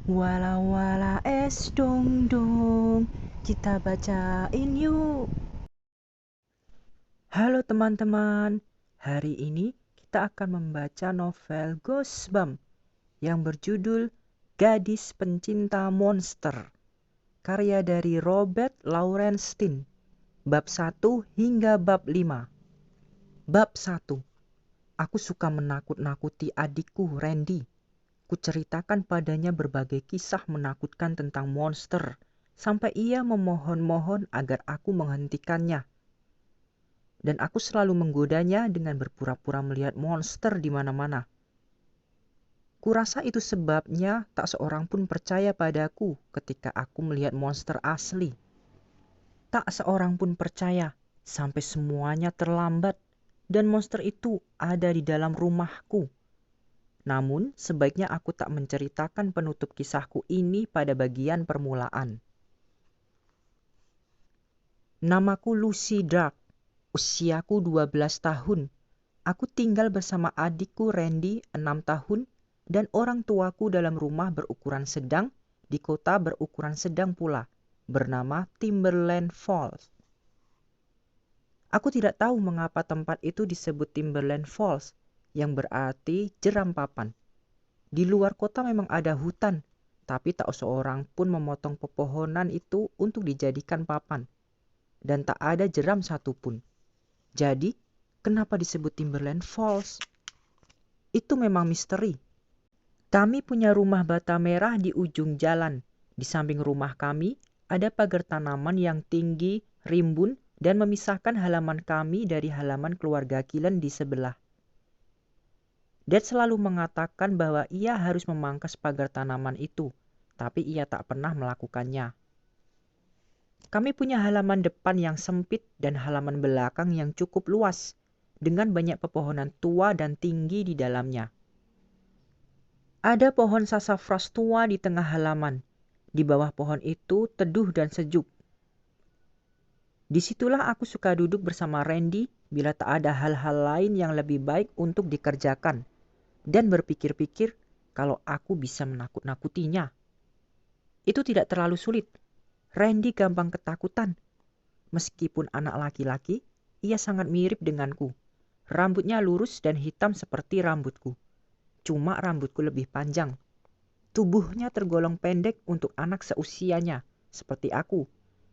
Wala wala es dong dong, kita bacain yuk. Halo teman-teman, hari ini kita akan membaca novel Goosebumps yang berjudul Gadis Pencinta Monster, karya dari Robert Lawrence Stein, bab 1 hingga bab 5. Bab 1. Aku suka menakut-nakuti adikku Randy. Kuceritakan padanya berbagai kisah menakutkan tentang monster, sampai ia memohon-mohon agar aku menghentikannya. Dan aku selalu menggodanya dengan berpura-pura melihat monster di mana-mana. Kurasa itu sebabnya tak seorang pun percaya padaku ketika aku melihat monster asli. Tak seorang pun percaya, sampai semuanya terlambat, dan monster itu ada di dalam rumahku. Namun, sebaiknya aku tak menceritakan penutup kisahku ini pada bagian permulaan. Namaku Lucy Dark. Usiaku 12 tahun. Aku tinggal bersama adikku Randy 6 tahun dan orang tuaku dalam rumah berukuran sedang di kota berukuran sedang pula, bernama Timberland Falls. Aku tidak tahu mengapa tempat itu disebut Timberland Falls, yang berarti jeram papan. Di luar kota memang ada hutan, tapi tak seorang pun memotong pepohonan itu untuk dijadikan papan. Dan tak ada jeram satupun. Jadi, kenapa disebut Timberland Falls? Itu memang misteri. Kami punya rumah bata merah di ujung jalan. Di samping rumah kami, ada pagar tanaman yang tinggi, rimbun, dan memisahkan halaman kami dari halaman keluarga Killen di sebelah. Dad selalu mengatakan bahwa ia harus memangkas pagar tanaman itu, tapi ia tak pernah melakukannya. Kami punya halaman depan yang sempit dan halaman belakang yang cukup luas, dengan banyak pepohonan tua dan tinggi di dalamnya. Ada pohon sassafras tua di tengah halaman. Di bawah pohon itu teduh dan sejuk. Disitulah aku suka duduk bersama Randy bila tak ada hal-hal lain yang lebih baik untuk dikerjakan, dan berpikir-pikir kalau aku bisa menakut-nakutinya. Itu tidak terlalu sulit. Randy gampang ketakutan. Meskipun anak laki-laki, ia sangat mirip denganku. Rambutnya lurus dan hitam seperti rambutku. Cuma rambutku lebih panjang. Tubuhnya tergolong pendek untuk anak seusianya, seperti aku.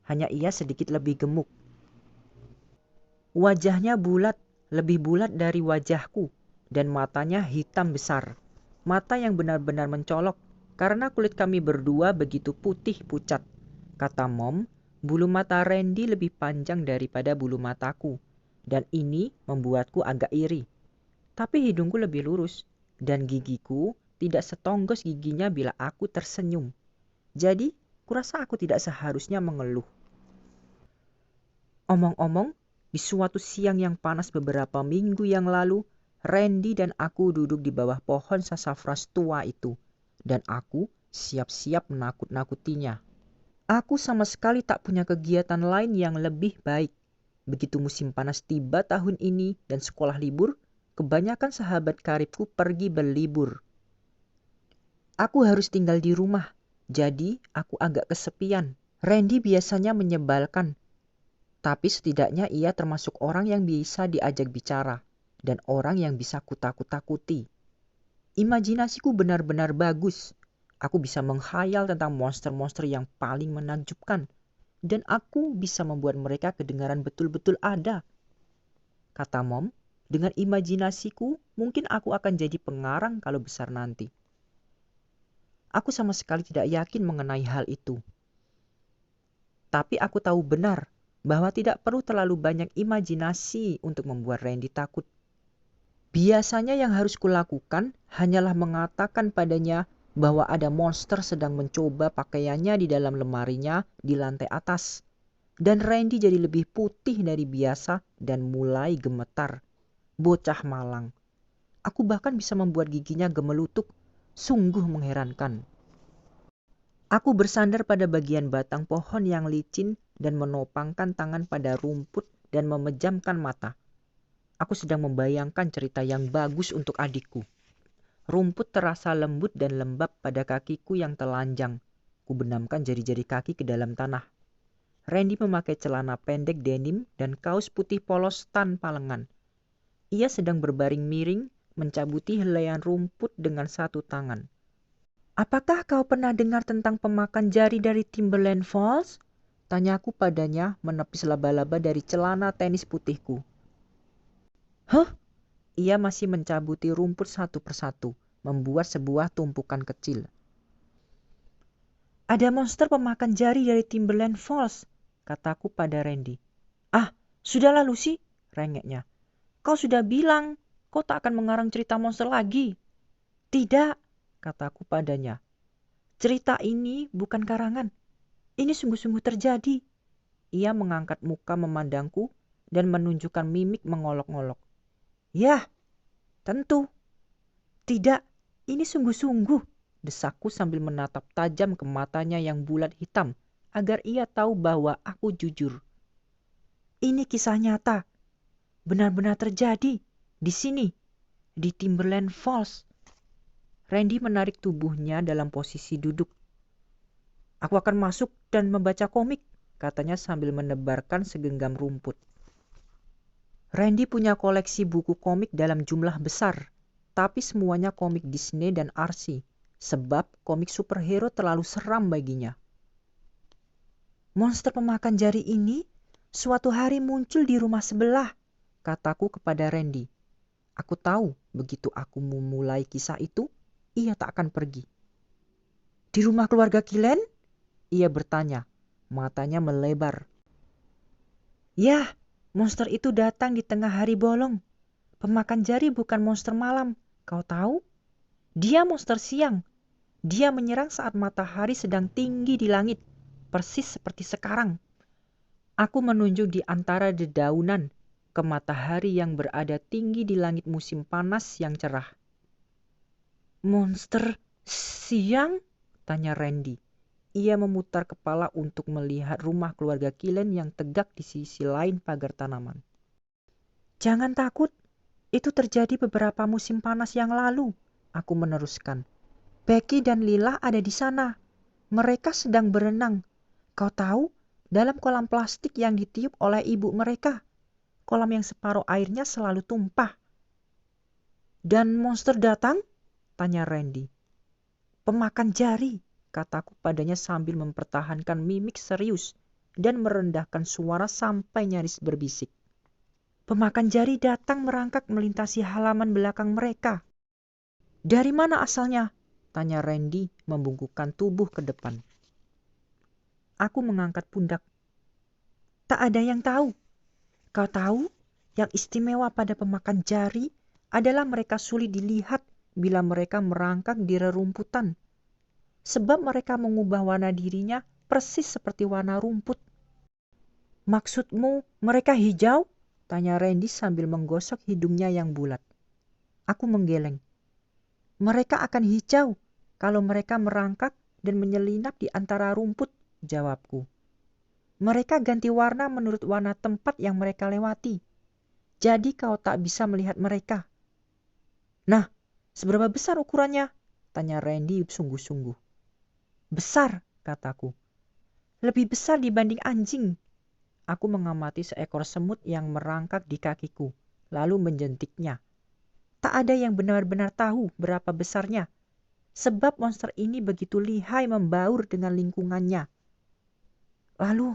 Hanya ia sedikit lebih gemuk. Wajahnya bulat, lebih bulat dari wajahku, dan matanya hitam besar. Mata yang benar-benar mencolok, karena kulit kami berdua begitu putih pucat. Kata Mom, bulu mata Randy lebih panjang daripada bulu mataku, dan ini membuatku agak iri. Tapi hidungku lebih lurus, dan gigiku tidak setonggos giginya bila aku tersenyum. Jadi, kurasa aku tidak seharusnya mengeluh. Omong-omong, di suatu siang yang panas beberapa minggu yang lalu, Randy dan aku duduk di bawah pohon sassafras tua itu, dan aku siap-siap menakut-nakutinya. Aku sama sekali tak punya kegiatan lain yang lebih baik. Begitu musim panas tiba tahun ini dan sekolah libur, kebanyakan sahabat karibku pergi berlibur. Aku harus tinggal di rumah, jadi aku agak kesepian. Randy biasanya menyebalkan, tapi setidaknya ia termasuk orang yang bisa diajak bicara dan orang yang bisa kutakut-takuti. Imajinasiku benar-benar bagus. Aku bisa menghayal tentang monster-monster yang paling menakjubkan, dan aku bisa membuat mereka kedengaran betul-betul ada. Kata Mom, dengan imajinasiku mungkin aku akan jadi pengarang kalau besar nanti. Aku sama sekali tidak yakin mengenai hal itu. Tapi aku tahu benar bahwa tidak perlu terlalu banyak imajinasi untuk membuat Randy takut. Biasanya yang harus kulakukan hanyalah mengatakan padanya bahwa ada monster sedang mencoba pakaiannya di dalam lemarinya di lantai atas. Dan Randy jadi lebih putih dari biasa dan mulai gemetar. Bocah malang. Aku bahkan bisa membuat giginya gemelutuk. Sungguh mengherankan. Aku bersandar pada bagian batang pohon yang licin dan menopangkan tangan pada rumput dan memejamkan mata. Aku sedang membayangkan cerita yang bagus untuk adikku. Rumput terasa lembut dan lembab pada kakiku yang telanjang. Kubenamkan jari-jari kaki ke dalam tanah. Randy memakai celana pendek denim dan kaos putih polos tanpa lengan. Ia sedang berbaring miring, mencabuti helaian rumput dengan satu tangan. "Apakah kau pernah dengar tentang pemakan jari dari Timberland Falls?" Tanyaku padanya menepis laba-laba dari celana tenis putihku. "Huh?" Ia masih mencabuti rumput satu persatu, membuat sebuah tumpukan kecil. "Ada monster pemakan jari dari Timberland Falls," kataku pada Randy. "Ah, sudahlah Lucy," rengeknya. "Kau sudah bilang kau tak akan mengarang cerita monster lagi." "Tidak," kataku padanya. "Cerita ini bukan karangan. Ini sungguh-sungguh terjadi." Ia mengangkat muka memandangku dan menunjukkan mimik mengolok-ngolok. "Yah, tentu." "Tidak, ini sungguh-sungguh," desakku sambil menatap tajam ke matanya yang bulat hitam agar ia tahu bahwa aku jujur. "Ini kisah nyata. Benar-benar terjadi. Di sini. Di Timberland Falls." Randy menarik tubuhnya dalam posisi duduk. "Aku akan masuk dan membaca komik," katanya sambil menebarkan segenggam rumput. Randy punya koleksi buku komik dalam jumlah besar, tapi semuanya komik Disney dan RC, sebab komik superhero terlalu seram baginya. "Monster pemakan jari ini suatu hari muncul di rumah sebelah," kataku kepada Randy. Aku tahu begitu aku memulai kisah itu, ia tak akan pergi. "Di rumah keluarga Killen?" ia bertanya, matanya melebar. "Yah, monster itu datang di tengah hari bolong. Pemakan jari bukan monster malam, kau tahu? Dia monster siang. Dia menyerang saat matahari sedang tinggi di langit, persis seperti sekarang." Aku menunjuk di antara dedaunan ke matahari yang berada tinggi di langit musim panas yang cerah. "Monster siang?" tanya Randy. Ia memutar kepala untuk melihat rumah keluarga Killen yang tegak di sisi lain pagar tanaman. "Jangan takut, itu terjadi beberapa musim panas yang lalu," aku meneruskan. "Becky dan Lila ada di sana. Mereka sedang berenang. Kau tahu, dalam kolam plastik yang ditiup oleh ibu mereka. Kolam yang separuh airnya selalu tumpah." "Dan monster datang?" tanya Randy. "Pemakan jari," kataku padanya sambil mempertahankan mimik serius dan merendahkan suara sampai nyaris berbisik. "Pemakan jari datang merangkak melintasi halaman belakang mereka." "Dari mana asalnya?" tanya Randy membungkukkan tubuh ke depan. Aku mengangkat pundak. "Tak ada yang tahu. Kau tahu, yang istimewa pada pemakan jari adalah mereka sulit dilihat bila mereka merangkak di rerumputan. Sebab mereka mengubah warna dirinya persis seperti warna rumput." "Maksudmu mereka hijau?" tanya Randy sambil menggosok hidungnya yang bulat. Aku menggeleng. "Mereka akan hijau kalau mereka merangkak dan menyelinap di antara rumput," jawabku. "Mereka ganti warna menurut warna tempat yang mereka lewati. Jadi kau tak bisa melihat mereka." "Nah, seberapa besar ukurannya?" tanya Randy sungguh-sungguh. "Besar," kataku. "Lebih besar dibanding anjing." Aku mengamati seekor semut yang merangkak di kakiku, lalu menjentiknya. Tak ada yang benar-benar tahu berapa besarnya, sebab monster ini begitu lihai membaur dengan lingkungannya. "Lalu,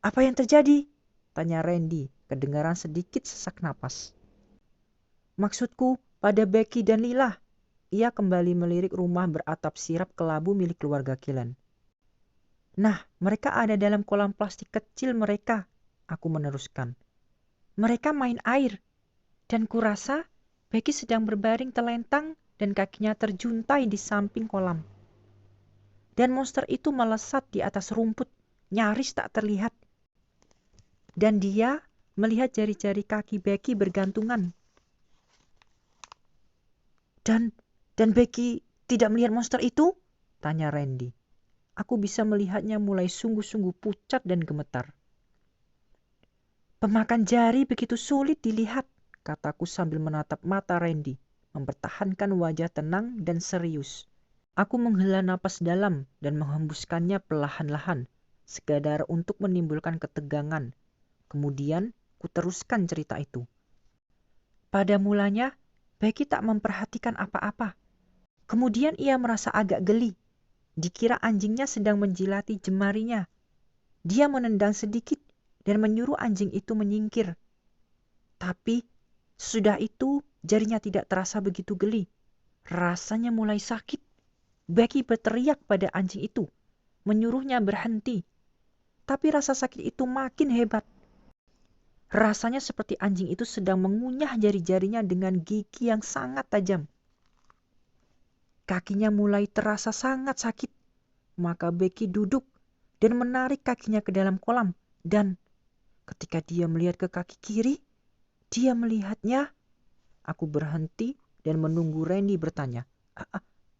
apa yang terjadi?" tanya Randy, kedengaran sedikit sesak napas. "Maksudku pada Becky dan Lila." Ia kembali melirik rumah beratap sirap kelabu milik keluarga Killen. "Nah, mereka ada dalam kolam plastik kecil mereka," aku meneruskan. "Mereka main air, dan kurasa Becky sedang berbaring telentang dan kakinya terjuntai di samping kolam. Dan monster itu melesat di atas rumput, nyaris tak terlihat. Dan dia melihat jari-jari kaki Becky bergantungan." Dan Becky tidak melihat monster itu?" tanya Randy. Aku bisa melihatnya mulai sungguh-sungguh pucat dan gemetar. "Pemakan jari begitu sulit dilihat," kataku sambil menatap mata Randy, mempertahankan wajah tenang dan serius. Aku menghela napas dalam dan menghembuskannya perlahan-lahan, sekadar untuk menimbulkan ketegangan. Kemudian, kuteruskan cerita itu. Pada mulanya, Becky tak memperhatikan apa-apa. Kemudian ia merasa agak geli. Dikira anjingnya sedang menjilati jemarinya. Dia menendang sedikit dan menyuruh anjing itu menyingkir. Tapi, sesudah itu jarinya tidak terasa begitu geli. Rasanya mulai sakit. Becky berteriak pada anjing itu, menyuruhnya berhenti. Tapi rasa sakit itu makin hebat. Rasanya seperti anjing itu sedang mengunyah jari-jarinya dengan gigi yang sangat tajam. Kakinya mulai terasa sangat sakit. Maka Becky duduk dan menarik kakinya ke dalam kolam. Dan ketika dia melihat ke kaki kiri, dia melihatnya. Aku berhenti dan menunggu Randy bertanya.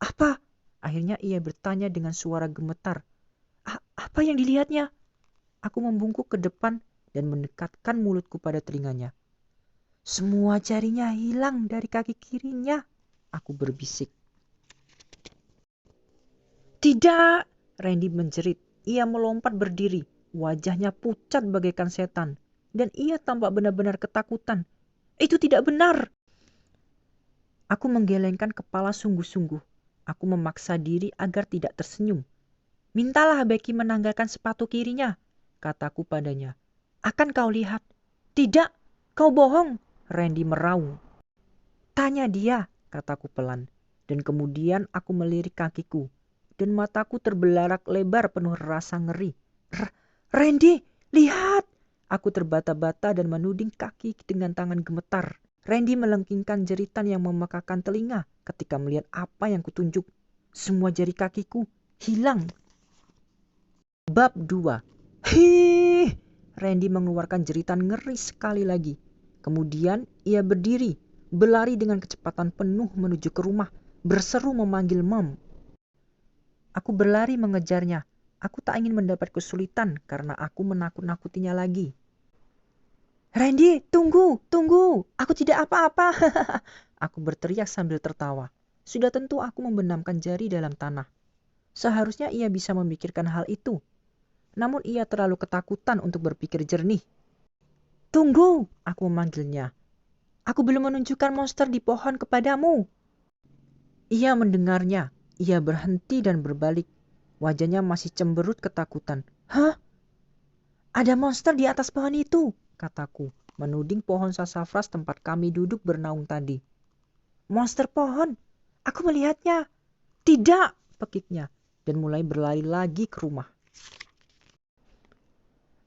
Apa? Akhirnya ia bertanya dengan suara gemetar. Apa yang dilihatnya? Aku membungkuk ke depan dan mendekatkan mulutku pada telinganya. Semua jarinya hilang dari kaki kirinya, aku berbisik. Tidak, Randy menjerit. Ia melompat berdiri, wajahnya pucat bagaikan setan. Dan ia tampak benar-benar ketakutan. Itu tidak benar. Aku menggelengkan kepala sungguh-sungguh. Aku memaksa diri agar tidak tersenyum. Mintalah Becky menanggalkan sepatu kirinya, kataku padanya. Akan kau lihat. Tidak, kau bohong, Randy meraung. Tanya dia, kataku pelan. Dan kemudian aku melirik kakiku. Dan mataku terbelarak lebar penuh rasa ngeri. Randy, lihat! Aku terbata-bata dan menuding kaki dengan tangan gemetar. Randy melengkingkan jeritan yang memekakan telinga ketika melihat apa yang kutunjuk. Semua jari kakiku hilang. Bab 2. Hih! Randy mengeluarkan jeritan ngeri sekali lagi. Kemudian ia berdiri, berlari dengan kecepatan penuh menuju ke rumah, berseru memanggil Mom. Aku berlari mengejarnya. Aku tak ingin mendapat kesulitan karena aku menakut-nakutinya lagi. Randy, tunggu, tunggu. Aku tidak apa-apa. Aku berteriak sambil tertawa. Sudah tentu aku membenamkan jari dalam tanah. Seharusnya ia bisa memikirkan hal itu. Namun ia terlalu ketakutan untuk berpikir jernih. Tunggu, aku memanggilnya. Aku belum menunjukkan monster di pohon kepadamu. Ia mendengarnya. Ia berhenti dan berbalik. Wajahnya masih cemberut ketakutan. Hah? Ada monster di atas pohon itu, kataku, menuding pohon sassafras tempat kami duduk bernaung tadi. Monster pohon? Aku melihatnya. Tidak, pekiknya, dan mulai berlari lagi ke rumah.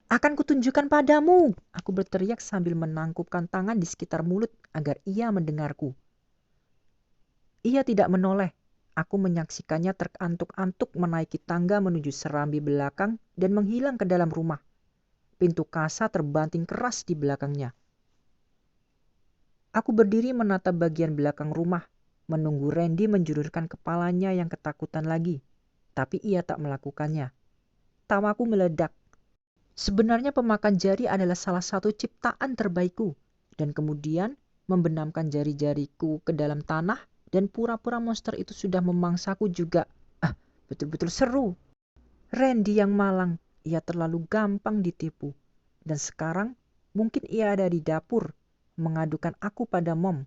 Akan kutunjukkan padamu, aku berteriak sambil menangkupkan tangan di sekitar mulut agar ia mendengarku. Ia tidak menoleh. Aku menyaksikannya terantuk-antuk menaiki tangga menuju serambi belakang dan menghilang ke dalam rumah. Pintu kasa terbanting keras di belakangnya. Aku berdiri menatap bagian belakang rumah, menunggu Randy menjulurkan kepalanya yang ketakutan lagi. Tapi ia tak melakukannya. Tawaku meledak. Sebenarnya pemakan jari adalah salah satu ciptaan terbaikku. Dan kemudian membenamkan jari-jariku ke dalam tanah dan pura-pura monster itu sudah memangsaku juga. Betul-betul seru. Randy yang malang, ia terlalu gampang ditipu. Dan sekarang mungkin ia ada di dapur, mengadukan aku pada Mom.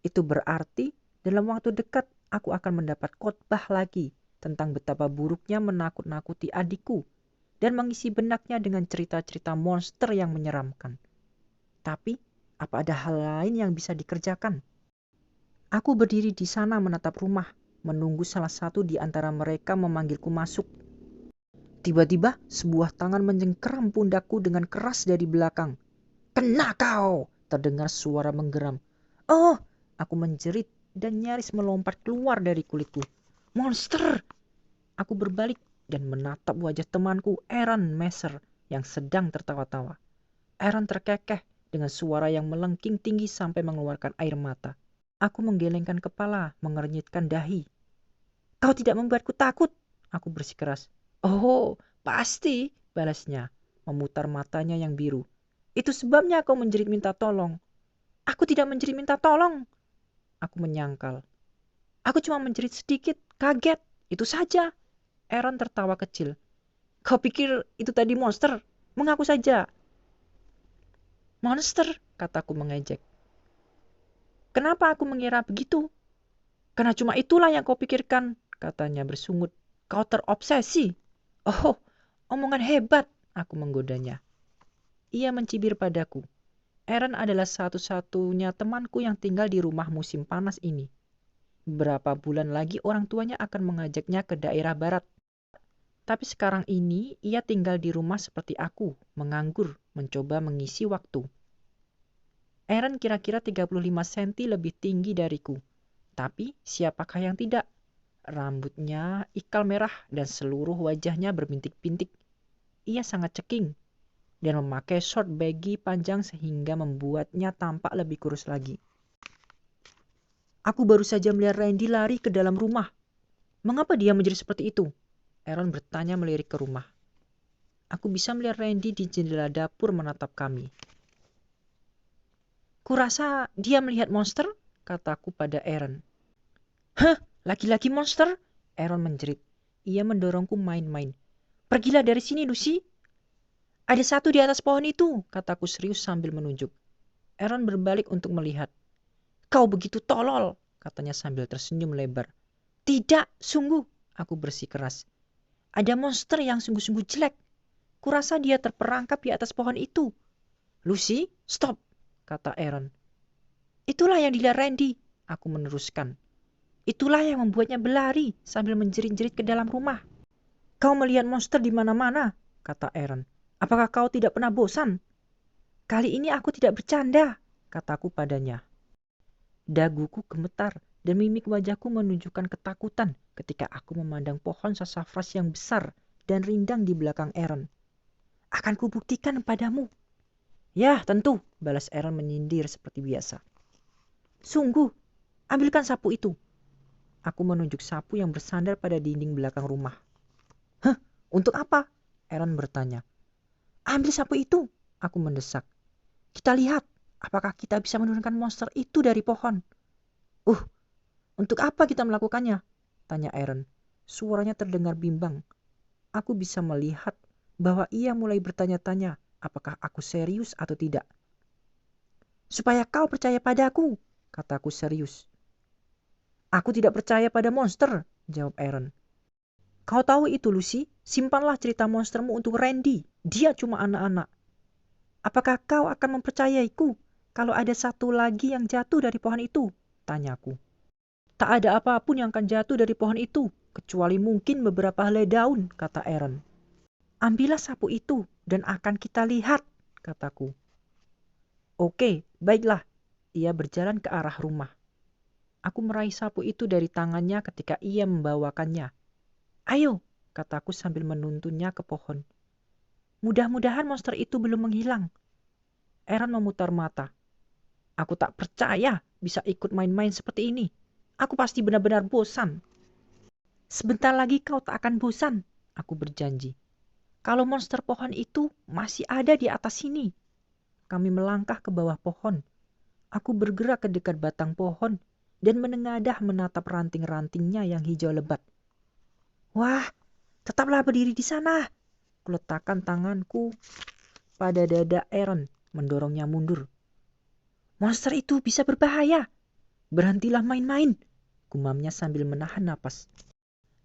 Itu berarti dalam waktu dekat aku akan mendapat khotbah lagi tentang betapa buruknya menakut-nakuti adikku dan mengisi benaknya dengan cerita-cerita monster yang menyeramkan. Tapi, apa ada hal lain yang bisa dikerjakan? Aku berdiri di sana menatap rumah, menunggu salah satu di antara mereka memanggilku masuk. Tiba-tiba, sebuah tangan mencengkeram pundakku dengan keras dari belakang. Kena kau! Terdengar suara menggeram. Oh! Aku menjerit dan nyaris melompat keluar dari kulitku. Monster! Aku berbalik dan menatap wajah temanku Aaron Messer yang sedang tertawa-tawa. Aaron terkekeh dengan suara yang melengking tinggi sampai mengeluarkan air mata. Aku menggelengkan kepala, mengernyitkan dahi. Kau tidak membuatku takut, aku bersikeras. Oh, pasti, balasnya, memutar matanya yang biru. Itu sebabnya kau menjerit minta tolong. Aku tidak menjerit minta tolong. Aku menyangkal. Aku cuma menjerit sedikit, kaget, itu saja. Aaron tertawa kecil. Kau pikir itu tadi monster? Mengaku saja. Monster, kataku mengejek. Kenapa aku mengira begitu? Karena cuma itulah yang kau pikirkan, katanya bersungut. Kau terobsesi. Oh, omongan hebat, aku menggodanya. Ia mencibir padaku. Aaron adalah satu-satunya temanku yang tinggal di rumah musim panas ini. Beberapa bulan lagi orang tuanya akan mengajaknya ke daerah barat. Tapi sekarang ini ia tinggal di rumah seperti aku, menganggur, mencoba mengisi waktu. Aaron kira-kira 35 cm lebih tinggi dariku. Tapi siapakah yang tidak? Rambutnya ikal merah dan seluruh wajahnya berbintik-bintik. Ia sangat ceking dan memakai short baggy panjang sehingga membuatnya tampak lebih kurus lagi. Aku baru saja melihat Randy lari ke dalam rumah. Mengapa dia menjadi seperti itu? Aaron bertanya melirik ke rumah. Aku bisa melihat Randy di jendela dapur menatap kami. Kurasa dia melihat monster, kataku pada Aaron. Hah, laki-laki monster? Aaron menjerit. Ia mendorongku main-main. Pergilah dari sini, Lucy. Ada satu di atas pohon itu, kataku serius sambil menunjuk. Aaron berbalik untuk melihat. Kau begitu tolol, katanya sambil tersenyum lebar. Tidak, sungguh, aku bersikeras. Ada monster yang sungguh-sungguh jelek. Kurasa dia terperangkap di atas pohon itu. Lucy, stop, kata Aaron. Itulah yang dilihat Randy, aku meneruskan. Itulah yang membuatnya berlari sambil menjerit-jerit ke dalam rumah. Kau melihat monster di mana-mana, kata Aaron. Apakah kau tidak pernah bosan? Kali ini aku tidak bercanda, kataku padanya. Daguku gemetar dan mimik wajahku menunjukkan ketakutan ketika aku memandang pohon sassafras yang besar dan rindang di belakang Aaron. Akan kubuktikan padamu. Ya, tentu, balas Aaron menyindir seperti biasa. Sungguh, ambilkan sapu itu. Aku menunjuk sapu yang bersandar pada dinding belakang rumah. Hah, untuk apa? Aaron bertanya. Ambil sapu itu, aku mendesak. Kita lihat, apakah kita bisa menurunkan monster itu dari pohon. Untuk apa kita melakukannya? Tanya Aaron. Suaranya terdengar bimbang. Aku bisa melihat bahwa ia mulai bertanya-tanya apakah aku serius atau tidak. Supaya kau percaya padaku, kataku serius. Aku tidak percaya pada monster, jawab Aaron. Kau tahu itu, Lucy? Simpanlah cerita monstermu untuk Randy. Dia cuma anak-anak. Apakah kau akan mempercayaiku kalau ada satu lagi yang jatuh dari pohon itu? Tanyaku. Tak ada apapun yang akan jatuh dari pohon itu, kecuali mungkin beberapa helai daun, kata Aaron. Ambillah sapu itu dan akan kita lihat, kataku. Oke, baiklah. Ia berjalan ke arah rumah. Aku meraih sapu itu dari tangannya ketika ia membawakannya. Ayo, kataku sambil menuntunnya ke pohon. Mudah-mudahan monster itu belum menghilang. Aaron memutar mata. Aku tak percaya bisa ikut main-main seperti ini. Aku pasti benar-benar bosan. Sebentar lagi kau tak akan bosan, aku berjanji. Kalau monster pohon itu masih ada di atas sini. Kami melangkah ke bawah pohon. Aku bergerak ke dekat batang pohon dan menengadah menatap ranting-rantingnya yang hijau lebat. Wah, tetaplah berdiri di sana. Kuletakkan tanganku pada dada Aaron, mendorongnya mundur. Monster itu bisa berbahaya. Berhentilah main-main, gumamnya sambil menahan napas.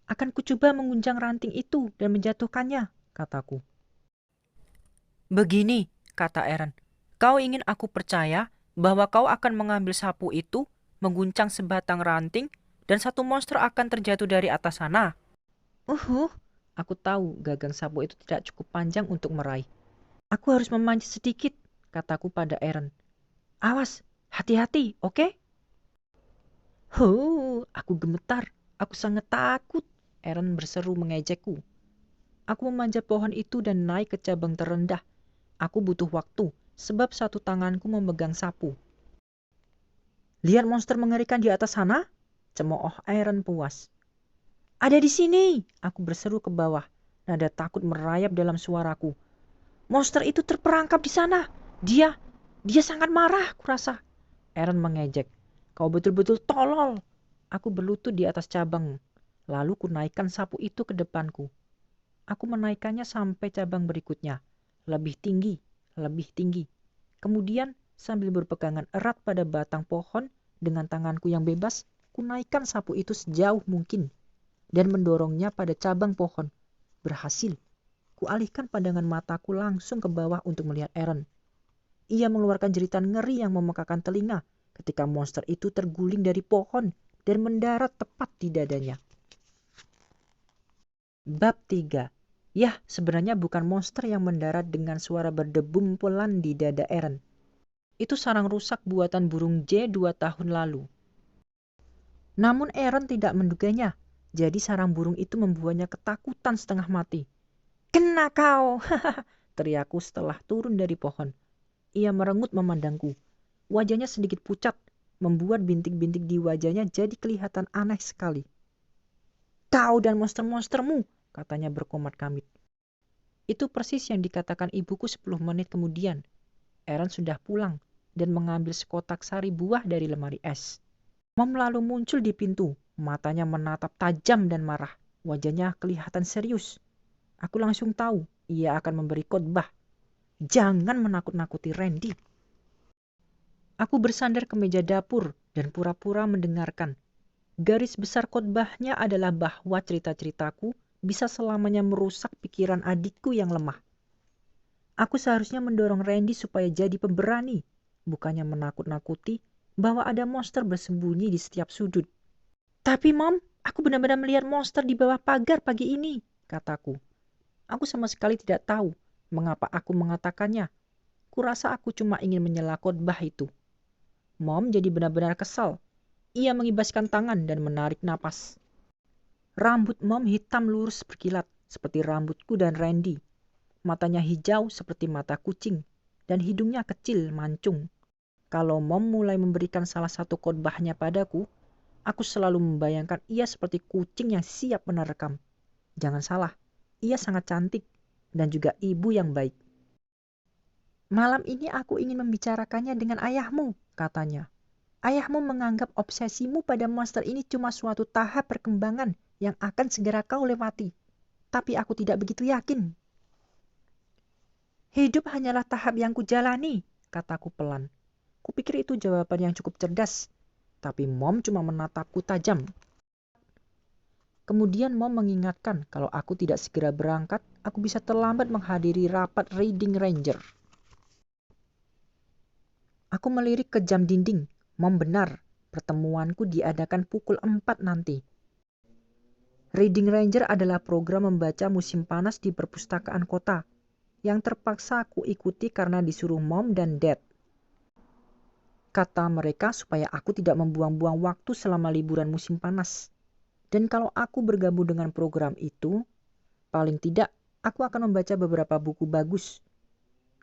Akan kucoba mengguncang ranting itu dan menjatuhkannya, kataku. Begini, kata Aaron. Kau ingin aku percaya bahwa kau akan mengambil sapu itu, mengguncang sebatang ranting, dan satu monster akan terjatuh dari atas sana. Aku tahu gagang sapu itu tidak cukup panjang untuk meraih. Aku harus memanjat sedikit, kataku pada Aaron. Awas, hati-hati, oke? Aku gemetar. Aku sangat takut. Aaron berseru mengejekku. Aku memanjat pohon itu dan naik ke cabang terendah. Aku butuh waktu, sebab satu tanganku memegang sapu. Lihat monster mengerikan di atas sana? Cemooh Aaron puas. Ada di sini, aku berseru ke bawah. Nada takut merayap dalam suaraku. Monster itu terperangkap di sana. Dia sangat marah, kurasa. Aaron mengejek. Kau betul-betul tolol. Aku berlutut di atas cabang. Lalu ku naikkan sapu itu ke depanku. Aku menaikkannya sampai cabang berikutnya. Lebih tinggi, lebih tinggi. Kemudian sambil berpegangan erat pada batang pohon dengan tanganku yang bebas, ku naikkan sapu itu sejauh mungkin dan mendorongnya pada cabang pohon. Berhasil. Kualihkan pandangan mataku langsung ke bawah untuk melihat Aaron. Ia mengeluarkan jeritan ngeri yang memekakan telinga ketika monster itu terguling dari pohon dan mendarat tepat di dadanya. Bab 3. Yah, sebenarnya bukan monster yang mendarat dengan suara berdebum pelan di dada Aaron. Itu sarang rusak buatan burung J 2 tahun lalu. Namun Aaron tidak menduganya, jadi sarang burung itu membuatnya ketakutan setengah mati. "Kena kau!" teriakku setelah turun dari pohon. Ia merengut memandangku. Wajahnya sedikit pucat, membuat bintik-bintik di wajahnya jadi kelihatan aneh sekali. "Kau dan monster-monstermu," katanya berkomat-kamit. Itu persis yang dikatakan ibuku 10 menit kemudian. Aaron sudah pulang dan mengambil sekotak sari buah dari lemari es. Mom lalu muncul di pintu, matanya menatap tajam dan marah. Wajahnya kelihatan serius. Aku langsung tahu ia akan memberi khotbah. Jangan menakut-nakuti Randy. Aku bersandar ke meja dapur dan pura-pura mendengarkan. Garis besar khotbahnya adalah bahwa cerita-ceritaku bisa selamanya merusak pikiran adikku yang lemah. Aku seharusnya mendorong Randy supaya jadi pemberani, bukannya menakut-nakuti bahwa ada monster bersembunyi di setiap sudut. "Tapi Mom, aku benar-benar melihat monster di bawah pagar pagi ini," kataku. Aku sama sekali tidak tahu mengapa aku mengatakannya. Kurasa aku cuma ingin menyela khotbah itu. Mom jadi benar-benar kesal. Ia mengibaskan tangan dan menarik napas. Rambut Mom hitam lurus berkilat seperti rambutku dan Randy. Matanya hijau seperti mata kucing dan hidungnya kecil mancung. Kalau Mom mulai memberikan salah satu khotbahnya padaku, aku selalu membayangkan ia seperti kucing yang siap menerkam. Jangan salah, ia sangat cantik dan juga ibu yang baik. "Malam ini aku ingin membicarakannya dengan ayahmu," katanya. "Ayahmu menganggap obsesimu pada monster ini cuma suatu tahap perkembangan yang akan segera kau lewati. Tapi aku tidak begitu yakin." "Hidup hanyalah tahap yang kujalani," kataku pelan. Kupikir itu jawaban yang cukup cerdas. Tapi Mom cuma menatapku tajam. Kemudian Mom mengingatkan kalau aku tidak segera berangkat, aku bisa terlambat menghadiri rapat Reading Ranger. Aku melirik ke jam dinding. Mom benar, pertemuanku diadakan pukul 4 nanti. Reading Ranger adalah program membaca musim panas di perpustakaan kota, yang terpaksa aku ikuti karena disuruh Mom dan Dad. Kata mereka supaya aku tidak membuang-buang waktu selama liburan musim panas. Dan kalau aku bergabung dengan program itu, paling tidak aku akan membaca beberapa buku bagus.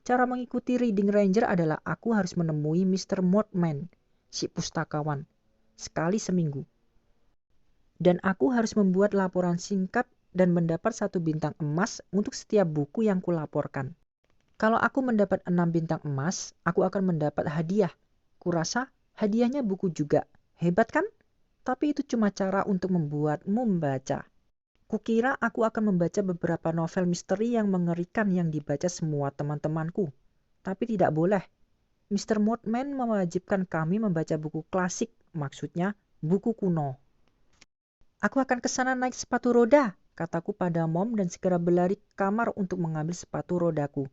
Cara mengikuti Reading Ranger adalah aku harus menemui Mr. Mortman, si pustakawan, sekali seminggu. Dan aku harus membuat laporan singkat dan mendapat 1 bintang emas untuk setiap buku yang kulaporkan. Kalau aku mendapat 6 bintang emas, aku akan mendapat hadiah. Kurasa hadiahnya buku juga. Hebat kan? Tapi itu cuma cara untuk membuatmu membaca. Kukira aku akan membaca beberapa novel misteri yang mengerikan yang dibaca semua teman-temanku. Tapi tidak boleh. Mr. Mortman mewajibkan kami membaca buku klasik, maksudnya buku kuno. "Aku akan ke sana naik sepatu roda," kataku pada Mom dan segera berlari ke kamar untuk mengambil sepatu rodaku.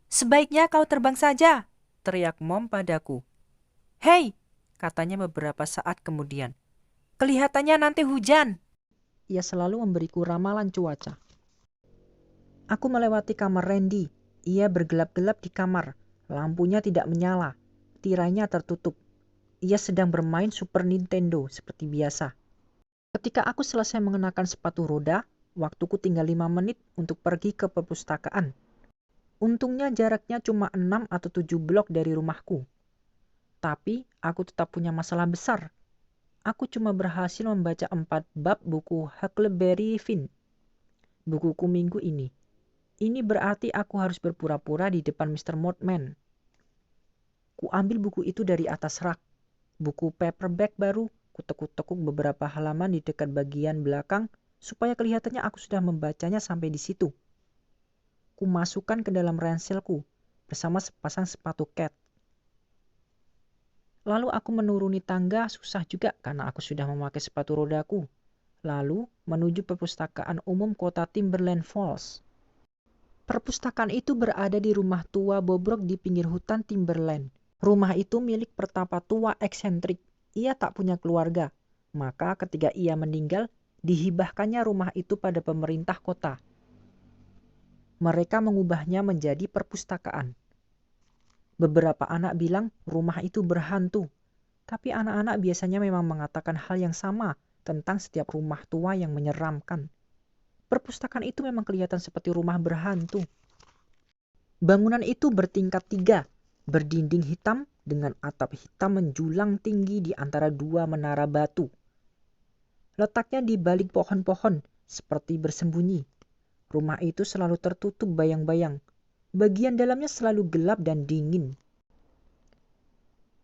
"Sebaiknya kau terbang saja," teriak Mom padaku. "Hei," katanya beberapa saat kemudian. "Kelihatannya nanti hujan." Ia selalu memberiku ramalan cuaca. Aku melewati kamar Randy. Ia bergelap-gelap di kamar. Lampunya tidak menyala. Tirainya tertutup. Ia sedang bermain Super Nintendo seperti biasa. Ketika aku selesai mengenakan sepatu roda, waktuku tinggal 5 menit untuk pergi ke perpustakaan. Untungnya jaraknya cuma 6 atau 7 blok dari rumahku. Tapi aku tetap punya masalah besar. Aku cuma berhasil membaca 4 bab buku Huckleberry Finn. Bukuku minggu ini. Ini berarti aku harus berpura-pura di depan Mr. Mortman. Ku ambil buku itu dari atas rak. Buku paperback baru, kutekuk-tekuk beberapa halaman di dekat bagian belakang supaya kelihatannya aku sudah membacanya sampai di situ. Kumasukkan ke dalam ranselku bersama sepasang sepatu cat. Lalu aku menuruni tangga susah juga karena aku sudah memakai sepatu rodaku. Lalu menuju perpustakaan umum kota Timberland Falls. Perpustakaan itu berada di rumah tua bobrok di pinggir hutan Timberland. Rumah itu milik pertapa tua eksentrik. Ia tak punya keluarga. Maka ketika ia meninggal, dihibahkannya rumah itu pada pemerintah kota. Mereka mengubahnya menjadi perpustakaan. Beberapa anak bilang rumah itu berhantu. Tapi anak-anak biasanya memang mengatakan hal yang sama tentang setiap rumah tua yang menyeramkan. Perpustakaan itu memang kelihatan seperti rumah berhantu. Bangunan itu bertingkat 3, berdinding hitam dengan atap hitam menjulang tinggi di antara 2 menara batu. Letaknya di balik pohon-pohon, seperti bersembunyi. Rumah itu selalu tertutup bayang-bayang. Bagian dalamnya selalu gelap dan dingin.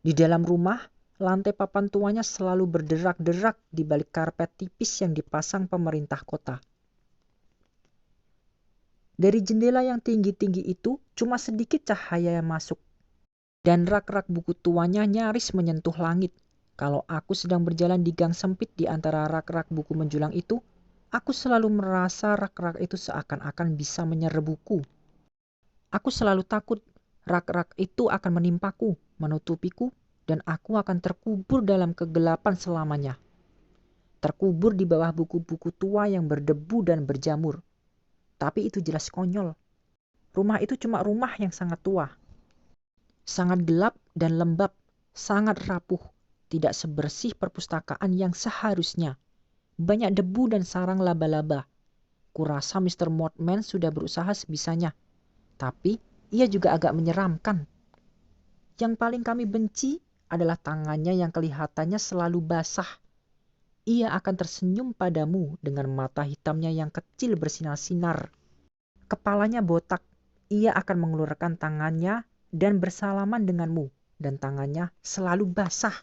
Di dalam rumah, lantai papan tuanya selalu berderak-derak di balik karpet tipis yang dipasang pemerintah kota. Dari jendela yang tinggi-tinggi itu, cuma sedikit cahaya yang masuk. Dan rak-rak buku tuanya nyaris menyentuh langit. Kalau aku sedang berjalan di gang sempit di antara rak-rak buku menjulang itu, aku selalu merasa rak-rak itu seakan-akan bisa menyerep buku. Aku selalu takut rak-rak itu akan menimpaku, menutupiku, dan aku akan terkubur dalam kegelapan selamanya. Terkubur di bawah buku-buku tua yang berdebu dan berjamur. Tapi itu jelas konyol. Rumah itu cuma rumah yang sangat tua. Sangat gelap dan lembab, sangat rapuh. Tidak sebersih perpustakaan yang seharusnya. Banyak debu dan sarang laba-laba. Kurasa Mr. Mortman sudah berusaha sebisanya. Tapi ia juga agak menyeramkan. Yang paling kami benci adalah tangannya yang kelihatannya selalu basah. Ia akan tersenyum padamu dengan mata hitamnya yang kecil bersinar-sinar. Kepalanya botak. Ia akan mengeluarkan tangannya dan bersalaman denganmu. Dan tangannya selalu basah.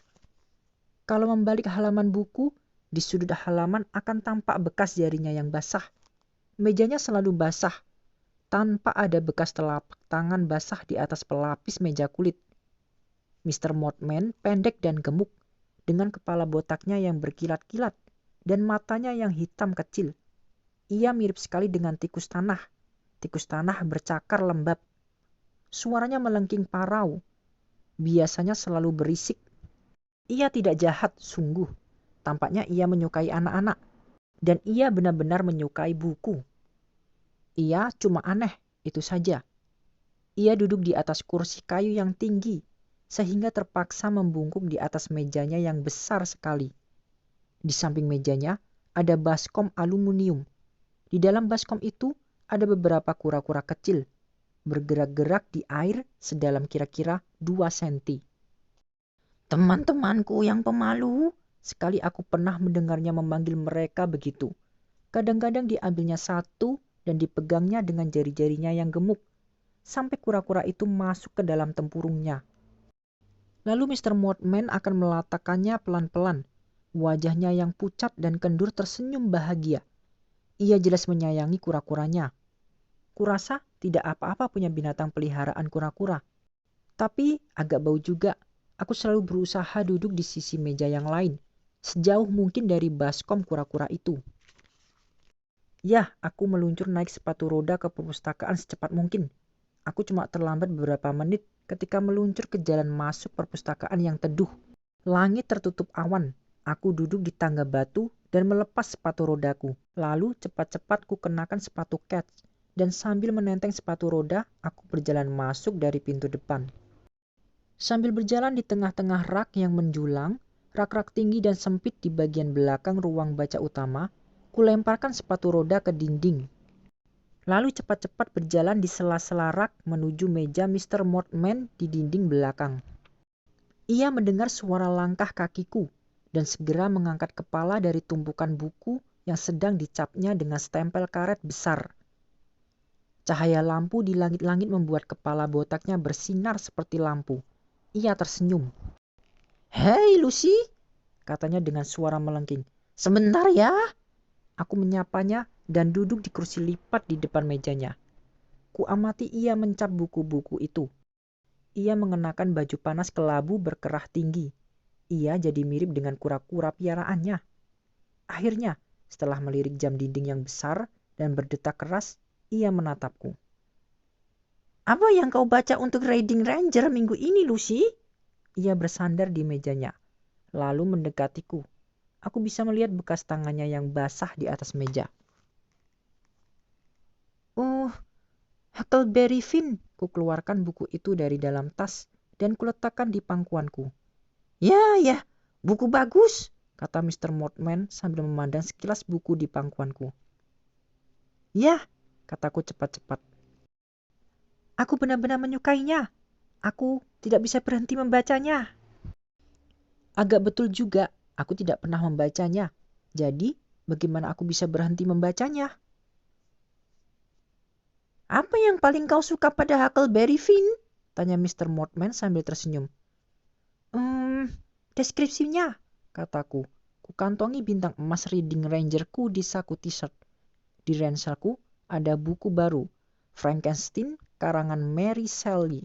Kalau membalik halaman buku, di sudut halaman akan tampak bekas jarinya yang basah. Mejanya selalu basah. Tanpa ada bekas telapak tangan basah di atas pelapis meja kulit. Mr. Mortman pendek dan gemuk, dengan kepala botaknya yang berkilat-kilat dan matanya yang hitam kecil. Ia mirip sekali dengan tikus tanah. Tikus tanah bercakar lembab. Suaranya melengking parau. Biasanya selalu berisik. Ia tidak jahat, sungguh. Tampaknya ia menyukai anak-anak. Dan ia benar-benar menyukai buku. Ia cuma aneh, itu saja. Ia duduk di atas kursi kayu yang tinggi, sehingga terpaksa membungkuk di atas mejanya yang besar sekali. Di samping mejanya ada baskom aluminium. Di dalam baskom itu ada beberapa kura-kura kecil, bergerak-gerak di air sedalam kira-kira 2 senti. Teman-temanku yang pemalu, sekali aku pernah mendengarnya memanggil mereka begitu. Kadang-kadang diambilnya satu dan dipegangnya dengan jari-jarinya yang gemuk, sampai kura-kura itu masuk ke dalam tempurungnya. Lalu Mr. Mortman akan meletakkannya pelan-pelan. Wajahnya yang pucat dan kendur tersenyum bahagia. Ia jelas menyayangi kura-kuranya. Kurasa tidak apa-apa punya binatang peliharaan kura-kura. Tapi agak bau juga. Aku selalu berusaha duduk di sisi meja yang lain, sejauh mungkin dari baskom kura-kura itu. Ya, aku meluncur naik sepatu roda ke perpustakaan secepat mungkin. Aku cuma terlambat beberapa menit ketika meluncur ke jalan masuk perpustakaan yang teduh. Langit tertutup awan. Aku duduk di tangga batu dan melepas sepatu rodaku. Lalu cepat-cepat ku kenakan sepatu kets. Dan sambil menenteng sepatu roda, aku berjalan masuk dari pintu depan. Sambil berjalan di tengah-tengah rak yang menjulang, rak-rak tinggi dan sempit di bagian belakang ruang baca utama, kulemparkan sepatu roda ke dinding. Lalu cepat-cepat berjalan di sela-sela rak menuju meja Mr. Mortman di dinding belakang. Ia mendengar suara langkah kakiku dan segera mengangkat kepala dari tumpukan buku yang sedang dicapnya dengan stempel karet besar. Cahaya lampu di langit-langit membuat kepala botaknya bersinar seperti lampu. Ia tersenyum. "Hei Lucy," katanya dengan suara melengking. "Sebentar ya." Aku menyapanya dan duduk di kursi lipat di depan mejanya. Kuamati ia mencap buku-buku itu. Ia mengenakan baju panas kelabu berkerah tinggi. Ia jadi mirip dengan kura-kura piaraannya. Akhirnya, setelah melirik jam dinding yang besar dan berdetak keras, ia menatapku. "Apa yang kau baca untuk Reading Ranger minggu ini, Lucy?" Ia bersandar di mejanya, lalu mendekatiku. Aku bisa melihat bekas tangannya yang basah di atas meja. "Oh, Huckleberry Finn." Ku keluarkan buku itu dari dalam tas dan kuletakkan di pangkuanku. "Ya, ya, buku bagus," kata Mr. Mortman sambil memandang sekilas buku di pangkuanku. "Ya," kataku cepat-cepat. "Aku benar-benar menyukainya. Aku tidak bisa berhenti membacanya." Agak betul juga, aku tidak pernah membacanya. Jadi, bagaimana aku bisa berhenti membacanya? "Apa yang paling kau suka pada Huckleberry Finn?" tanya Mr. Mortman sambil tersenyum. Deskripsinya," kataku. Kukantongi bintang emas Reading Rangerku di saku t-shirt. Di ranselku ada buku baru, Frankenstein karangan Mary Shelley.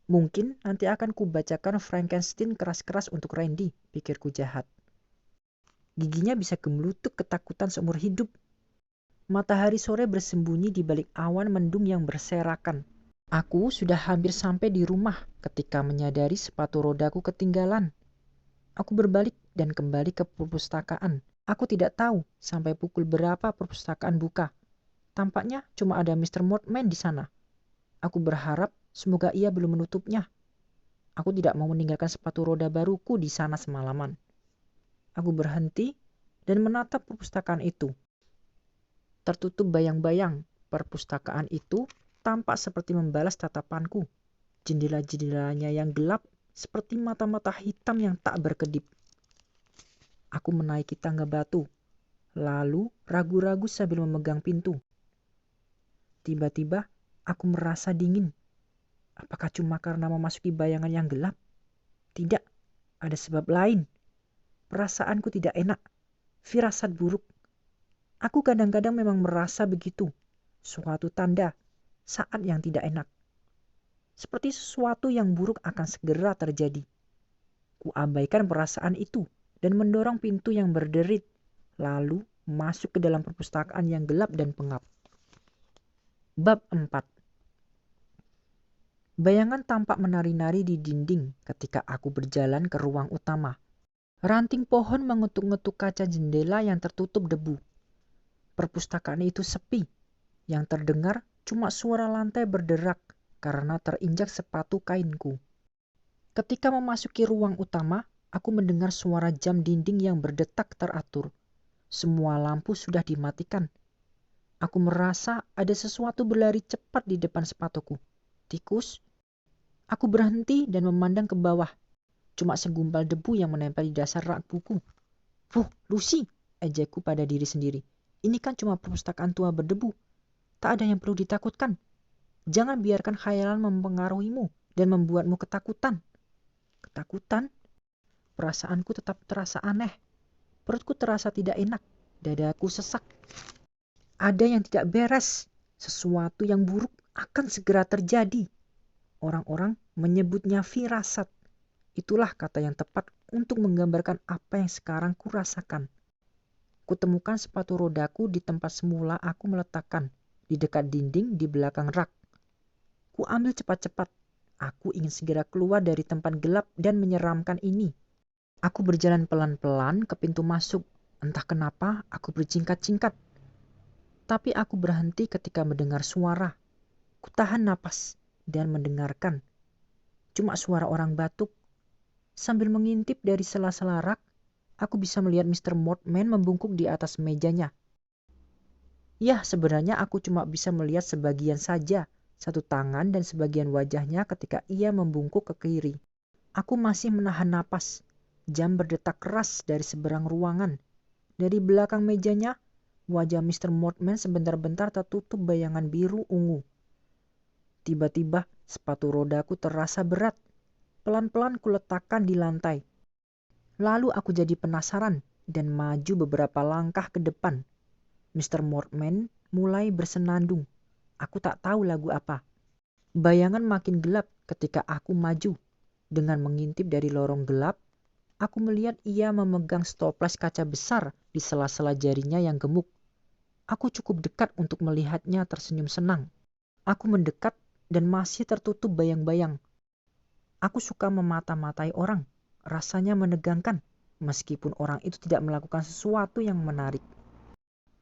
Mungkin nanti akan kubacakan Frankenstein keras-keras untuk Randy, pikirku jahat. Giginya bisa gemelutuk ketakutan seumur hidup. Matahari sore bersembunyi di balik awan mendung yang berserakan. Aku sudah hampir sampai di rumah ketika menyadari sepatu rodaku ketinggalan. Aku berbalik dan kembali ke perpustakaan. Aku tidak tahu sampai pukul berapa perpustakaan buka. Tampaknya cuma ada Mr. Mortman di sana. Aku berharap semoga ia belum menutupnya. Aku tidak mau meninggalkan sepatu roda baruku di sana semalaman. Aku berhenti dan menatap perpustakaan itu. Tertutup bayang-bayang, perpustakaan itu tampak seperti membalas tatapanku. Jendela-jendelanya yang gelap seperti mata-mata hitam yang tak berkedip. Aku menaiki tangga batu, lalu ragu-ragu sambil memegang pintu. Tiba-tiba aku merasa dingin. Apakah cuma karena memasuki bayangan yang gelap? Tidak, ada sebab lain. Perasaanku tidak enak, firasat buruk. Aku kadang-kadang memang merasa begitu, suatu tanda, saat yang tidak enak. Seperti sesuatu yang buruk akan segera terjadi. Kuabaikan perasaan itu dan mendorong pintu yang berderit, lalu masuk ke dalam perpustakaan yang gelap dan pengap. Bab 4. Bayangan tampak menari-nari di dinding ketika aku berjalan ke ruang utama. Ranting pohon mengetuk-ngetuk kaca jendela yang tertutup debu. Perpustakaan itu sepi. Yang terdengar cuma suara lantai berderak karena terinjak sepatu kainku. Ketika memasuki ruang utama, aku mendengar suara jam dinding yang berdetak teratur. Semua lampu sudah dimatikan. Aku merasa ada sesuatu berlari cepat di depan sepatuku. Tikus? Aku berhenti dan memandang ke bawah. Cuma segumpal debu yang menempel di dasar rak buku. Lucy, ejekku pada diri sendiri. Ini kan cuma perpustakaan tua berdebu. Tak ada yang perlu ditakutkan. Jangan biarkan khayalan mempengaruhimu dan membuatmu ketakutan. Ketakutan? Perasaanku tetap terasa aneh. Perutku terasa tidak enak. Dadaku sesak. Ada yang tidak beres. Sesuatu yang buruk akan segera terjadi. Orang-orang menyebutnya firasat. Itulah kata yang tepat untuk menggambarkan apa yang sekarang kurasakan. Kutemukan sepatu rodaku di tempat semula aku meletakkan, di dekat dinding di belakang rak. Kuambil cepat-cepat. Aku ingin segera keluar dari tempat gelap dan menyeramkan ini. Aku berjalan pelan-pelan ke pintu masuk. Entah kenapa aku berjingkat-jingkat. Tapi aku berhenti ketika mendengar suara. Kutahan napas dan mendengarkan. Cuma suara orang batuk. Sambil mengintip dari sela-sela rak, aku bisa melihat Mr. Mortman membungkuk di atas mejanya. Ya, sebenarnya aku cuma bisa melihat sebagian saja, satu tangan dan sebagian wajahnya ketika ia membungkuk ke kiri. Aku masih menahan napas. Jam berdetak keras dari seberang ruangan. Dari belakang mejanya, wajah Mr. Mortman sebentar-bentar tertutup bayangan biru ungu. Tiba-tiba sepatu rodaku terasa berat. Pelan-pelan kuletakkan di lantai. Lalu aku jadi penasaran dan maju beberapa langkah ke depan. Mr. Mortman mulai bersenandung. Aku tak tahu lagu apa. Bayangan makin gelap ketika aku maju. Dengan mengintip dari lorong gelap, aku melihat ia memegang stoples kaca besar di sela-sela jarinya yang gemuk. Aku cukup dekat untuk melihatnya tersenyum senang. Aku mendekat dan masih tertutup bayang-bayang. Aku suka memata-matai orang. Rasanya menegangkan, meskipun orang itu tidak melakukan sesuatu yang menarik.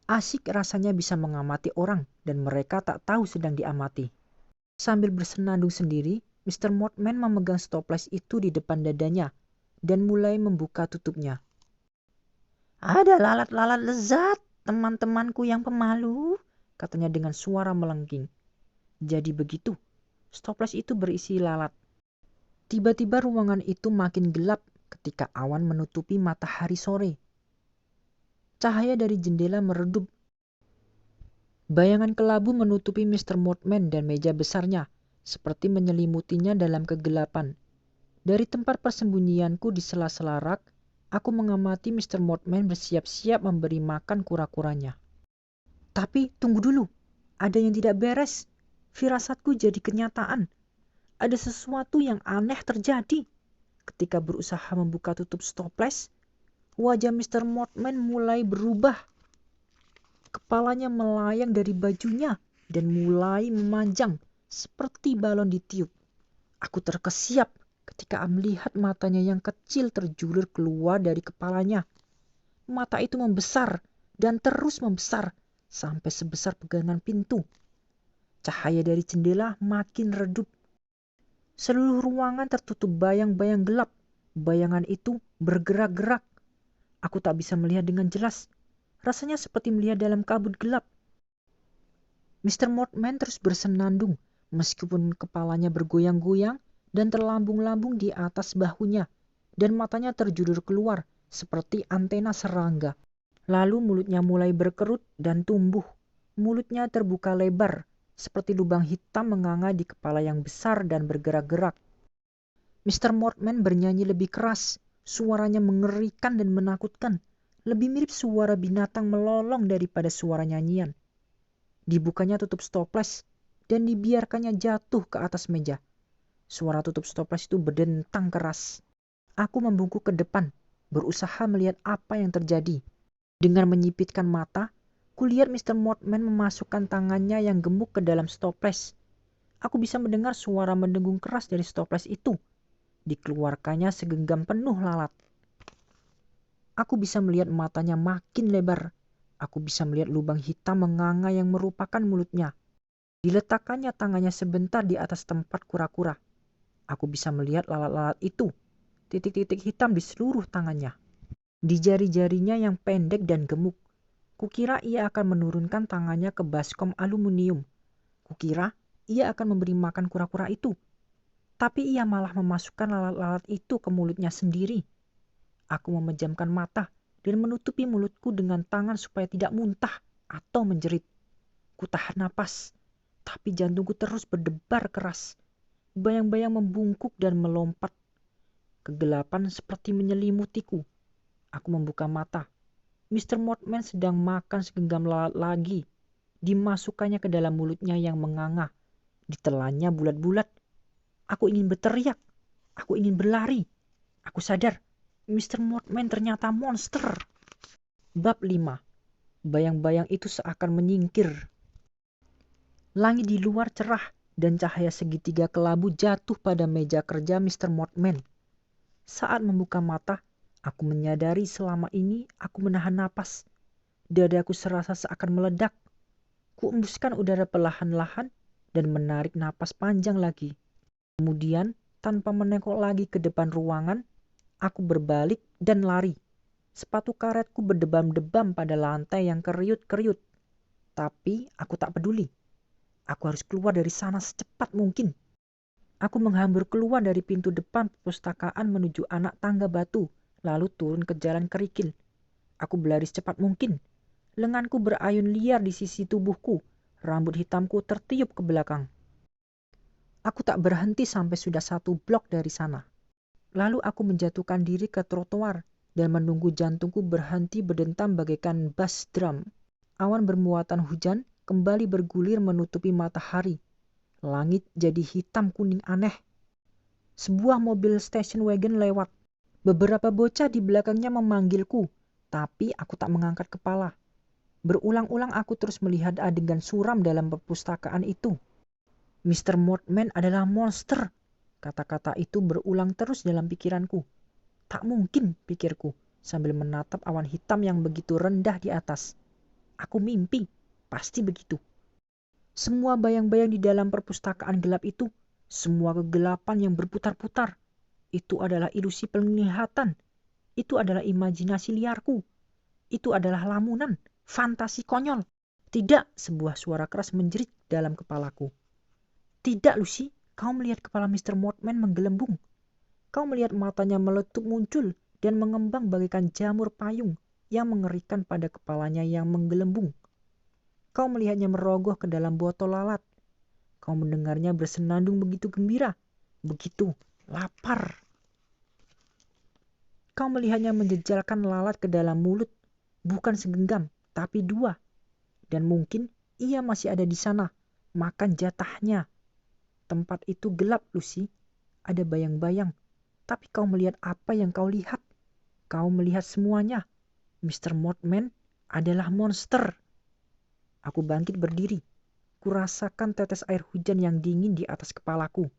Asyik rasanya bisa mengamati orang dan mereka tak tahu sedang diamati. Sambil bersenandung sendiri, Mr. Mortman memegang stoples itu di depan dadanya dan mulai membuka tutupnya. "Ada lalat-lalat lezat, teman-temanku yang pemalu," katanya dengan suara melengking. Jadi begitu, stoples itu berisi lalat. Tiba-tiba ruangan itu makin gelap ketika awan menutupi matahari sore. Cahaya dari jendela meredup. Bayangan kelabu menutupi Mr. Mortman dan meja besarnya, seperti menyelimutinya dalam kegelapan. Dari tempat persembunyianku di sela-sela rak, aku mengamati Mr. Mortman bersiap-siap memberi makan kura-kuranya. Tapi tunggu dulu, ada yang tidak beres. Firasatku jadi kenyataan. Ada sesuatu yang aneh terjadi. Ketika berusaha membuka tutup stoples, wajah Mr. Mortman mulai berubah. Kepalanya melayang dari bajunya dan mulai memanjang seperti balon ditiup. Aku terkesiap ketika melihat matanya yang kecil terjulur keluar dari kepalanya. Mata itu membesar dan terus membesar sampai sebesar pegangan pintu. Cahaya dari jendela makin redup. Seluruh ruangan tertutup bayang-bayang gelap. Bayangan itu bergerak-gerak. Aku tak bisa melihat dengan jelas. Rasanya seperti melihat dalam kabut gelap. Mr. Mortman terus bersenandung meskipun kepalanya bergoyang-goyang dan terlambung-lambung di atas bahunya dan matanya terjulur keluar seperti antena serangga. Lalu mulutnya mulai berkerut dan tumbuh. Mulutnya terbuka lebar seperti lubang hitam menganga di kepala yang besar dan bergerak-gerak. Mr. Mortman bernyanyi lebih keras. Suaranya mengerikan dan menakutkan. Lebih mirip suara binatang melolong daripada suara nyanyian. Dibukanya tutup stoples dan dibiarkannya jatuh ke atas meja. Suara tutup stoples itu berdentang keras. Aku membungkuk ke depan, berusaha melihat apa yang terjadi. Dengan menyipitkan mata, kulihat Mr. Mortman memasukkan tangannya yang gemuk ke dalam stoples. Aku bisa mendengar suara mendengung keras dari stoples itu. Dikeluarkannya segenggam penuh lalat. Aku bisa melihat matanya makin lebar. Aku bisa melihat lubang hitam menganga yang merupakan mulutnya. Diletakkannya tangannya sebentar di atas tempat kura-kura. Aku bisa melihat lalat-lalat itu. Titik-titik hitam di seluruh tangannya. Di jari-jarinya yang pendek dan gemuk. Kukira ia akan menurunkan tangannya ke baskom aluminium. Kukira ia akan memberi makan kura-kura itu. Tapi ia malah memasukkan lalat-lalat itu ke mulutnya sendiri. Aku memejamkan mata dan menutupi mulutku dengan tangan supaya tidak muntah atau menjerit. Kutahan napas, tapi jantungku terus berdebar keras. Bayang-bayang membungkuk dan melompat. Kegelapan seperti menyelimutiku. Aku membuka mata. Mr. Mortman sedang makan segenggam lalat lagi. Dimasukkannya ke dalam mulutnya yang menganga. Ditelannya bulat-bulat. Aku ingin berteriak. Aku ingin berlari. Aku sadar. Mr. Mortman ternyata monster. Bab 5. Bayang-bayang itu seakan menyingkir. Langit di luar cerah dan cahaya segitiga kelabu jatuh pada meja kerja Mr. Mortman. Saat membuka mata, aku menyadari selama ini aku menahan napas. Dadaku serasa seakan meledak. Kuembuskan udara perlahan-lahan dan menarik napas panjang lagi. Kemudian, tanpa menengok lagi ke depan ruangan, aku berbalik dan lari. Sepatu karetku berdebam-debam pada lantai yang keriut-keriut. Tapi aku tak peduli. Aku harus keluar dari sana secepat mungkin. Aku menghambur keluar dari pintu depan perpustakaan menuju anak tangga batu, lalu turun ke jalan kerikil. Aku berlari secepat mungkin. Lenganku berayun liar di sisi tubuhku. Rambut hitamku tertiup ke belakang. Aku tak berhenti sampai sudah 1 blok dari sana. Lalu aku menjatuhkan diri ke trotoar dan menunggu jantungku berhenti berdentam bagaikan bass drum. Awan bermuatan hujan kembali bergulir menutupi matahari. Langit jadi hitam kuning aneh. Sebuah mobil station wagon lewat. Beberapa bocah di belakangnya memanggilku, tapi aku tak mengangkat kepala. Berulang-ulang aku terus melihat adegan suram dalam perpustakaan itu. Mr. Mortman adalah monster. Kata-kata itu berulang terus dalam pikiranku. Tak mungkin, pikirku, sambil menatap awan hitam yang begitu rendah di atas. Aku mimpi, pasti begitu. Semua bayang-bayang di dalam perpustakaan gelap itu, semua kegelapan yang berputar-putar, itu adalah ilusi penglihatan. Itu adalah imajinasi liarku. Itu adalah lamunan, fantasi konyol. Tidak, sebuah suara keras menjerit dalam kepalaku. Tidak, Lucy, kau melihat kepala Mr. Mortman menggelembung. Kau melihat matanya meletup muncul dan mengembang bagaikan jamur payung yang mengerikan pada kepalanya yang menggelembung. Kau melihatnya merogoh ke dalam botol lalat. Kau mendengarnya bersenandung begitu gembira, begitu lapar. Kau melihatnya menjejalkan lalat ke dalam mulut, bukan segenggam, tapi dua. Dan mungkin ia masih ada di sana, makan jatahnya. Tempat itu gelap, Lucy. Ada bayang-bayang. Tapi kau melihat apa yang kau lihat. Kau melihat semuanya. Mr. Mortman adalah monster. Aku bangkit berdiri. Kurasakan tetes air hujan yang dingin di atas kepalaku.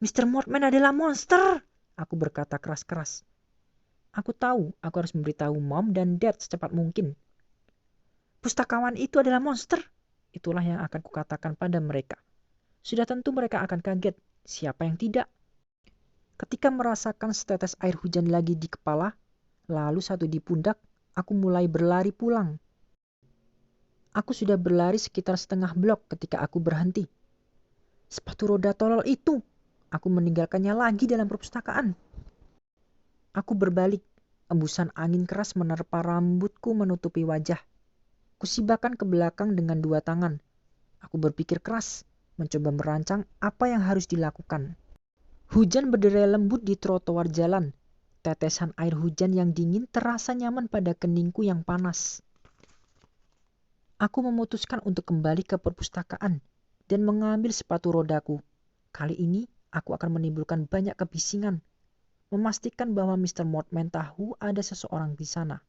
Mr. Mortman adalah monster, aku berkata keras-keras. Aku tahu aku harus memberitahu Mom dan Dad secepat mungkin. Pustakawan itu adalah monster. Itulah yang akan kukatakan pada mereka. Sudah tentu mereka akan kaget. Siapa yang tidak? Ketika merasakan setetes air hujan lagi di kepala, lalu satu di pundak, aku mulai berlari pulang. Aku sudah berlari sekitar setengah blok ketika aku berhenti. Sepatu roda tolol itu! Aku meninggalkannya lagi dalam perpustakaan. Aku berbalik. Embusan angin keras menerpa rambutku menutupi wajah. Kusibakan ke belakang dengan dua tangan. Aku berpikir keras, mencoba merancang apa yang harus dilakukan. Hujan berderai lembut di trotoar jalan. Tetesan air hujan yang dingin terasa nyaman pada keningku yang panas. Aku memutuskan untuk kembali ke perpustakaan dan mengambil sepatu rodaku. Kali ini aku akan menimbulkan banyak kebisingan, memastikan bahwa Mr. Mortman tahu ada seseorang di sana.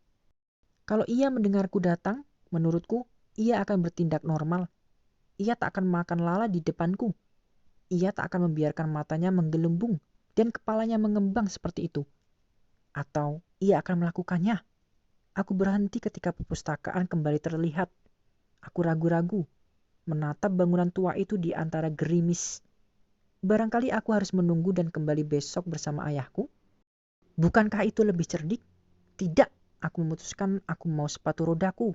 Kalau ia mendengarku datang, menurutku ia akan bertindak normal. Ia tak akan makan lalat di depanku. Ia tak akan membiarkan matanya menggelembung dan kepalanya mengembang seperti itu. Atau ia akan melakukannya. Aku berhenti ketika perpustakaan kembali terlihat. Aku ragu-ragu menatap bangunan tua itu di antara gerimis. Barangkali aku harus menunggu dan kembali besok bersama ayahku. Bukankah itu lebih cerdik? Tidak, aku memutuskan aku mau sepatu rodaku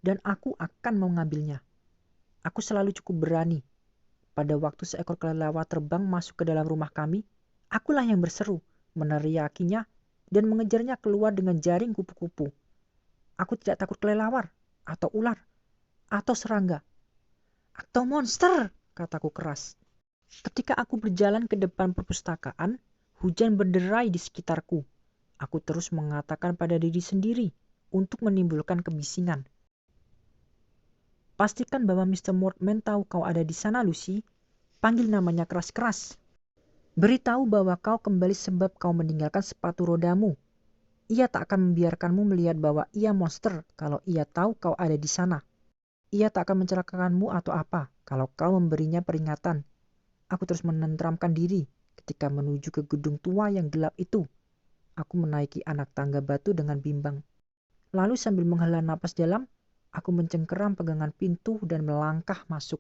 dan aku akan mengambilnya. Aku selalu cukup berani. Pada waktu seekor kelelawar terbang masuk ke dalam rumah kami, akulah yang berseru, meneriakinya dan mengejarnya keluar dengan jaring kupu-kupu. Aku tidak takut kelelawar atau ular atau serangga atau monster, kataku keras. Ketika aku berjalan ke depan perpustakaan, hujan berderai di sekitarku. Aku terus mengatakan pada diri sendiri untuk menimbulkan kebisingan. Pastikan bahwa Mr. Mortman tahu kau ada di sana, Lucy. Panggil namanya keras-keras. Beritahu bahwa kau kembali sebab kau meninggalkan sepatu rodamu. Ia tak akan membiarkanmu melihat bahwa ia monster kalau ia tahu kau ada di sana. Ia tak akan mencelakakanmu atau apa kalau kau memberinya peringatan. Aku terus menenteramkan diri ketika menuju ke gedung tua yang gelap itu. Aku menaiki anak tangga batu dengan bimbang. Lalu sambil menghela napas dalam, aku mencengkeram pegangan pintu dan melangkah masuk.